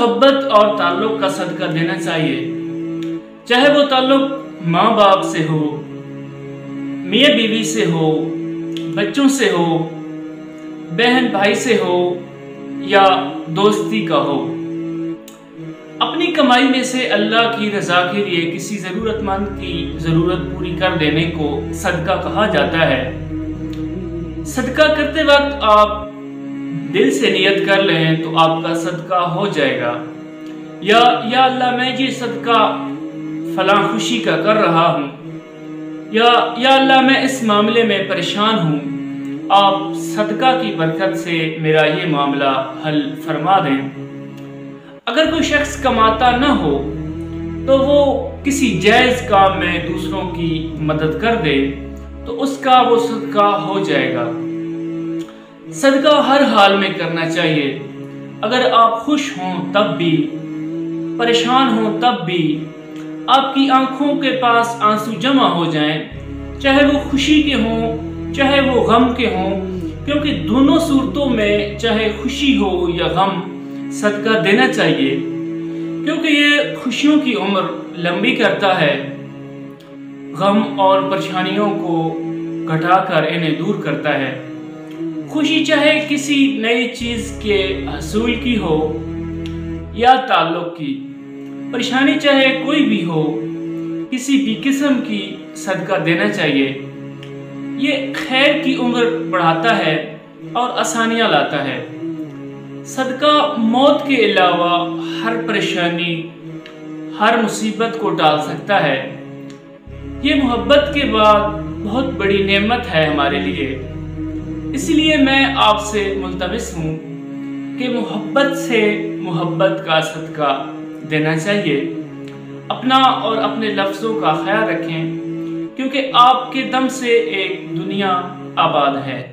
मोहब्बत और ताल्लुक़ का सदका देना चाहिए, चाहे वो ताल्लुक़ माँ बाप से हो, मियाँ बीवी से हो, बच्चों से हो, बहन भाई से हो या दोस्ती का हो। अपनी कमाई में से अल्लाह की रज़ा के लिए किसी ज़रूरतमंद की ज़रूरत पूरी कर देने को सदका कहा जाता है। सदका करते वक्त आप दिल से नियत कर लें तो आपका सदका हो जाएगा। या अल्लाह, मैं ये सदका फलां खुशी का कर रहा हूँ, या अल्लाह, मैं इस मामले में परेशान हूँ, आप सदका की बरकत से मेरा ये मामला हल फरमा दें। अगर कोई शख्स कमाता न हो तो वो किसी जायज़ काम में दूसरों की मदद कर दे तो उसका वो सदका हो जाएगा। सदका हर हाल में करना चाहिए। अगर आप खुश हों तब भी, परेशान हों तब भी, आपकी आंखों के पास आंसू जमा हो जाएं, चाहे वो खुशी के हों चाहे वो गम के हों, क्योंकि दोनों सूरतों में चाहे खुशी हो या गम सदका देना चाहिए, क्योंकि ये खुशियों की उम्र लंबी करता है, गम और परेशानियों को घटाकर इन्हें दूर करता है। खुशी चाहे किसी नई चीज़ के हसूल की हो या ताल्लुक़ की, परेशानी चाहे कोई भी हो, किसी भी किस्म की सदका देना चाहिए। ये खैर की उम्र बढ़ाता है और आसानियाँ लाता है। सदका मौत के अलावा हर परेशानी, हर मुसीबत को टाल सकता है। ये मोहब्बत के बाद बहुत बड़ी नेमत है हमारे लिए। इसलिए मैं आपसे मुल्तमिस हूँ कि मोहब्बत से मोहब्बत का सदका देना चाहिए। अपना और अपने लफ्ज़ों का ख्याल रखें, क्योंकि आपके दम से एक दुनिया आबाद है।